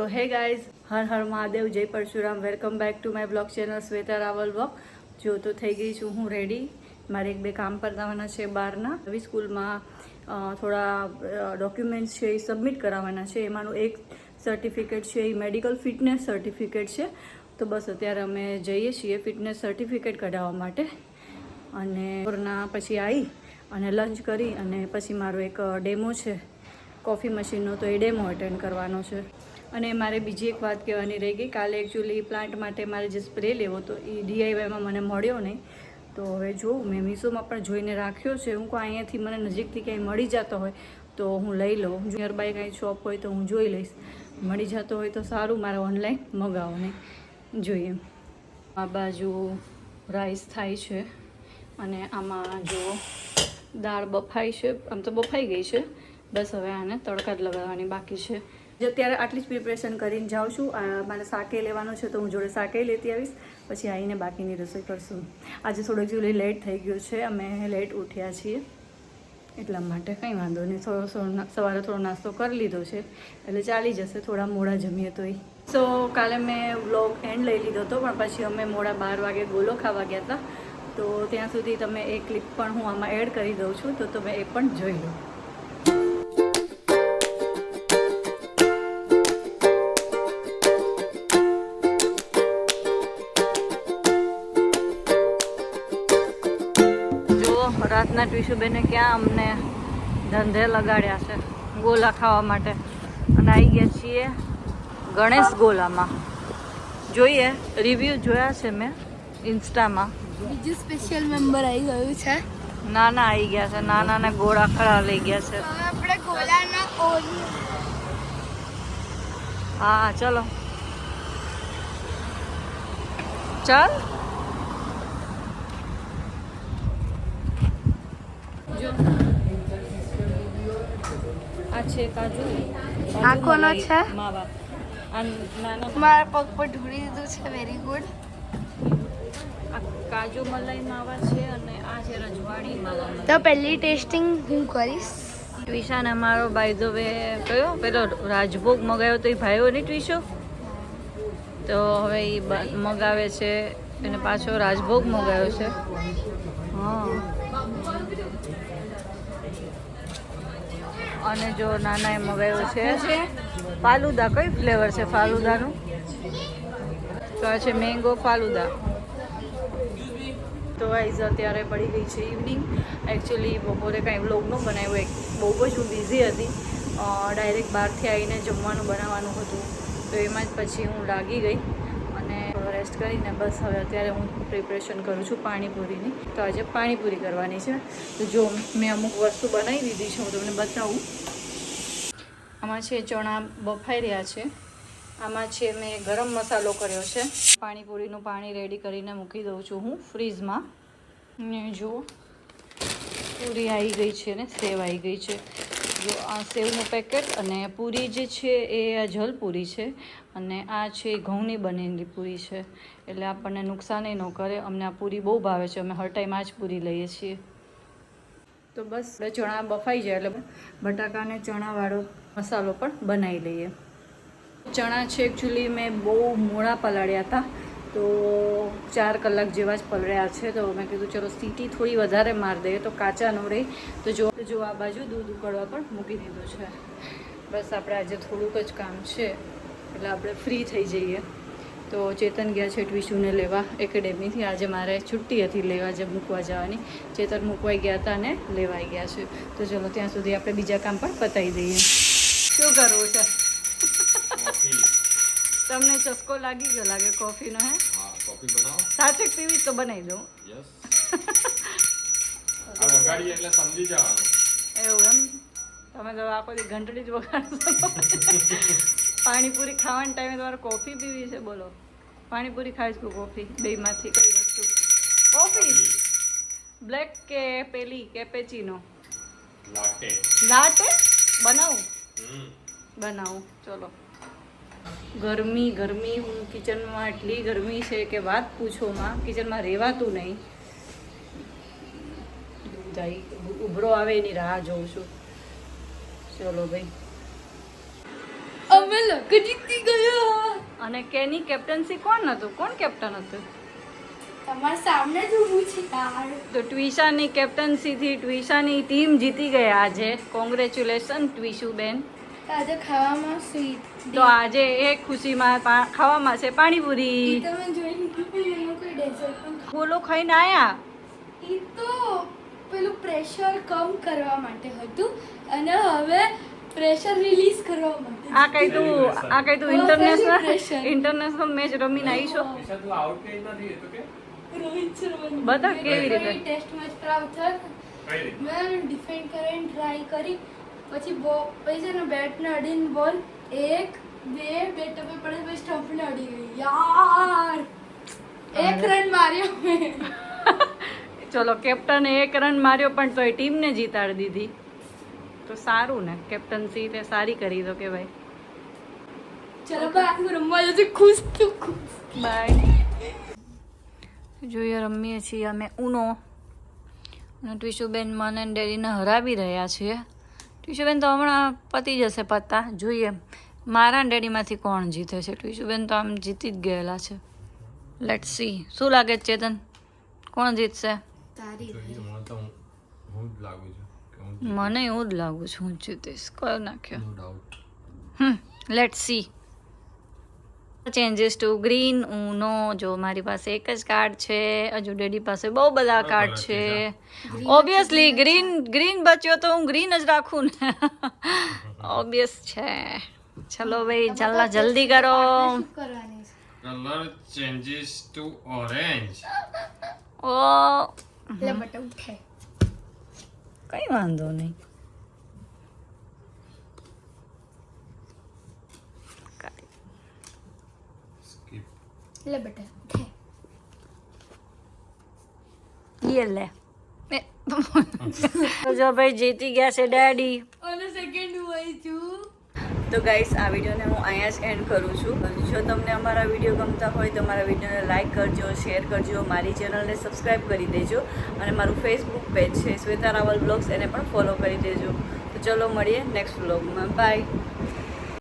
તો hey guys, હર હર મહાદેવ, જય Parshuram. Welcome back to my blog channel Shweta Raval blog. જો તો થઈ ગઈ છું હું રેડી. મારે એક બે કામ કરવાના છે બહારના. નવી સ્કૂલમાં થોડા ડોક્યુમેન્ટ્સ છે એ સબમિટ કરાવવાના છે. એમાંનું એક સર્ટિફિકેટ છે એ મેડિકલ ફિટનેસ સર્ટિફિકેટ છે. તો બસ અત્યારે અમે જઈએ છીએ ફિટનેસ સર્ટિફિકેટ કઢાવવા માટે. અને પછી આવી અને લંચ કરી અને પછી મારો એક ડેમો છે કોફી મશીનનો, તો એ ડેમો અટેન્ડ કરવાનો છે. અને મારે બીજી એક વાત કહેવાની રહી ગઈ. કાલે એકચ્યુઅલી પ્લાન્ટ માટે મારે જે સ્પ્રે લેવો હતો એ DIYમાં મને મળ્યો નહીં. તો હવે જોઉં, મેં મીશોમાં પણ જોઈને રાખ્યો છે. હું કોઈ અહીંયાથી મને નજીકથી ક્યાંય મળી જતો હોય તો હું લઈ લઉં. નિયર બાય કાંઈ શોપ હોય તો હું જોઈ લઈશ. મળી જતો હોય તો સારું, મારે ઓનલાઈન મગાવો નહીં. જોઈએ. આ બાજુ રાઈસ થાય છે અને આમાં જો દાળ બફાઈ છે. આમ તો બફાઈ ગઈ છે, બસ હવે આને તડકા જ લગાવવાની બાકી છે. અત્યારે આટલી જ પ્રિપરેશન કરીને જાઉં છું. મારે શાકે લેવાનું છે તો હું જોડે શાકે લેતી આવીશ. પછી આવીને બાકીની રસોઈ કરશું. આજે થોડોક જેવું લેટ થઈ ગયું છે, અમે લેટ ઉઠ્યા છીએ એટલા માટે. કંઈ વાંધો નહીં, સવારે થોડો નાસ્તો કરી લીધો છે એટલે ચાલી જશે. થોડા મોડા જમીએ તોય. સો કાલે મેં વ્લોગ એન્ડ લઈ લીધો હતો, પણ પછી અમે મોડા 12 વાગે ગોલો ખાવા ગયા હતા. તો ત્યાં સુધી તમે એ ક્લિપ પણ હું આમાં એડ કરી દઉં છું, તો તમે એ પણ જોઈ લો. રાતના ટ્વિશુબેને ક્યાં અમને ધંધે લગાડ્યા છે ગોલા ખાવા માટે. અને આવી ગયા છીએ ગણેશ ગોલામાં. જોઈએ, રિવ્યૂ જોયા છે મેં ઇન્સ્ટામાં. બીજું સ્પેશિયલ મેમ્બર આવી ગયું છે. નાના આવી ગયા છે, નાના ગોળા ખડા લઈ ગયા છે. આપણે ગોલાના હા ચલો ચાલ. આ છે કાજુ. આ કોનો છે? માવા. આ નાના મારા પગ પર ઢોળી દીધું છે. Very good. આ કાજુ મલાઈ માવા છે અને આ છે રજવાડી માવા. તો પહેલી ટેસ્ટિંગ હું કરીશ. ટ્વિશાને મારો બાય ધ વે કયો પેલો રાજભોગ મગાવ્યો તો એ ભાઈઓ નહીં ટ્વિશો, તો હવે એ મગાવે છે. એને પાછો રાજભોગ મગાવ્યો છે. હા, અને જો નાના એ મગાવ્યો છે ફાલુદા. કઈ ફ્લેવર છે ફાલુદાનું? તો આ છે મેંગો ફાલુદા. તો વાઇઝ અત્યારે પડી ગઈ છે ઇવનિંગ. એકચ્યુઅલી બપોરે કાંઈ વ્લોગ ન બનાવ્યો, બહુ જ હું બિઝી હતી. ડાયરેક્ટ બહારથી આવીને જમવાનું બનાવવાનું હતું, તો એમાં જ પછી હું લાગી ગઈ અને રેસ્ટ કરીને બસ હવે અત્યારે હું પ્રિપરેશન કરું છું પાણીપુરીની. તો આજે પાણીપુરી કરવાની છે. તો જો મેં અમુક વસ્તુ બનાવી દીધી છે, હું તમને બતાવું. આમાં છે ચણા બફાઈ રહ્યા છે. આમાં છે મેં ગરમ મસાલો કર્યો છે. પાણીપુરીનું પાણી રેડી કરીને મૂકી દઉં છું હું ફ્રીઝમાં. ને જો પૂરી આવી ગઈ છે ને સેવ આવી ગઈ છે. જો આ સેવનું પેકેટ, અને પૂરી જે છે એ જલપૂરી છે અને આ છે ઘઉંની બનેલી પૂરી છે. એટલે આપણને નુકસાન ન કરે. અમને આ પૂરી બહુ ભાવે છે, અમે હર ટાઈમ આ જ પૂરી લઈએ છીએ. તો બસ ચણા બફાઈ જાય એટલે બટાકા અને ચણાવાળો મસાલો પણ બનાવી લઈએ. ચણા છે એકચ્યુઅલી મેં બહુ મોડા પલાળ્યા હતા, તો 4 કલાક જેવા જ પલળ્યા છે. તો મેં કીધું ચલો સીટી થોડી વધારે મારી દઈએ તો કાચા ન રહે. તો જો આ બાજુ દૂધ ઉકળવા પણ મૂકી દીધું છે. બસ આપણે આજે થોડુંક જ કામ છે એટલે આપણે ફ્રી થઈ જઈએ. તો ચેતન ગયા છે ટ્વિશુને લેવા એકેડેમીથી. આજે મારે છુટ્ટી હતી લેવા મૂકવા જવાની. ચેતન મૂકવાઈ ગયા હતા અને લેવાઈ ગયા છે. તો ચલો ત્યાં સુધી આપણે બીજા કામ પણ પતાવી દઈએ. શું કરવું છે? તમને ચસ્કો લાગી ગયો લાગે કોફીનો? હે, કોફી બનાવો. સાથે પીવી તો બનાવી દઉં. યસ. આ વગાડી એટલે સમજી જવાનું. એવું એમ? તમે તો આખો દી ઘંટડી જ વગાડશો. પાણીપુરી ખાવાના ટાઈમે તમારે કોફી પીવી છે? બોલો, પાણીપુરી ખાઈશ કે કોફી? બેમાંથી કઈ વસ્તુ? કોફી. બ્લેક કે પેલી કેપેચીનો? લાટે. લાટે બનાવું? બનાવું. ચલો. ગરમી હું કિચનમાં એટલી ગરમી છે કે વાત પૂછો માં. કિચનમાં રહેવાતું નહીં. ઉભરો આવે એની રાહ જોઉં છું. ચલો ભાઈ. અમે લોકો જીતી ગયા. અને કેની કેપ્ટન્સી કોણ હતું? કોણ કેપ્ટન હતું? તમારા સામે જ ઊભું છે યાર. તો ટ્વિશાની કેપ્ટન્સીથી ટ્વિશાની ટીમ જીતી ગયા આજે. કોંગ્રેચ્યુલેશન ટ્વિશુબેન. આજે ખાવામાં સ્વીટ. તો આજે એ ખુશીમાં ખાવામાં છે પાણીપુરી. તમે જોઈ લીધું એનો કોઈ ડેઝર્ટ પણ બોલો ખાઈને આયા. ઈ તો પેલું પ્રેશર કમ કરવા માટે હતું અને હવે પ્રેશર રિલીઝ કરવા માટે. આ કઈ તું pressure. ઇન્ટરનેશનલ મેચ રમીને આવી છો? ઈશા તું આઉટ કઈ નથી તો કે રોહિત શર્મા બતાવ કેવી રીતે. ટેસ્ટ મેચ પર થયો કઈ રીતે મેં ડિફેન્ડ કરીને ટ્રાય કરી પછી છે ને બેટને અડીને બોલ 1 2 બે ટપે પડે પછી સ્ટમ્પને અડી ગઈ યાર. 1 રન માર્યો મેં. ચલો કેપ્ટને 1 રન માર્યો પણ તોય ટીમને જીતાડી દીધી. તો સારું ને, કેપ્ટન્સી તે સારી કરી દો કે ભાઈ. ચલો બાય હું રમવા જતી ખુશ છું ખુશ. બાય. જોઈએ રમીએ છીએ અમે ઉનો અને ટ્વિશુબેન મને અને ડેડીને હરાવી રહ્યા છીએ. ટ્વિશુબેન તો હમણાં પતી જશે પત્તા. જોઈએ મારા ડેડીમાંથી કોણ જીતે છે. ટ્વિશુબેન તો આમ જીતી જ ગયેલા છે. Let see. શું લાગે છે ચેતન, કોણ જીતશે? તારી મને તો હું જ લાગુ છું કે હું મને એવું જ લાગુ છે હું જીતીશ. કયો નાખ્યો? No doubt let see. Changes to green Uno. જો મારી પાસે એક જ કાર્ડ છે, હજુ ડેડી પાસે બહુ બધા કાર્ડ છે. ઓબ્વિયસલી ગ્રીન બચ્યો તો હું ગ્રીન જ રાખું ને. ઓબ્વિયસ છે. ચલો ભાઈ જલ્દી કરો. શું કરવાની છે? કલર ચેન્જીસ ટુ ઓરેન્જ ઓ એટલે બટા ઉઠે. કઈ વાંધો નહીં. સ્કીપ એટલે બટા ઉઠે. ये ले તો જો ભાઈ જીતી ગયા છે ડેડી. અને સેકન્ડ હોય છું. તો ગાઈસ આ વિડીયોને હું અહીંયા જ એન્ડ કરું છું. જો તમને અમારા વિડીયો ગમતા હોય તો મારા વિડીયોને લાઇક કરજો, શેર કરજો, મારી ચેનલને સબસ્ક્રાઈબ કરી દેજો અને મારું ફેસબુક પેજ છે શ્વેતા રાવલ બ્લોગ્સ, એને પણ ફોલો કરી દેજો. તો ચલો મળીએ નેક્સ્ટ વ્લોગમાં. બાય.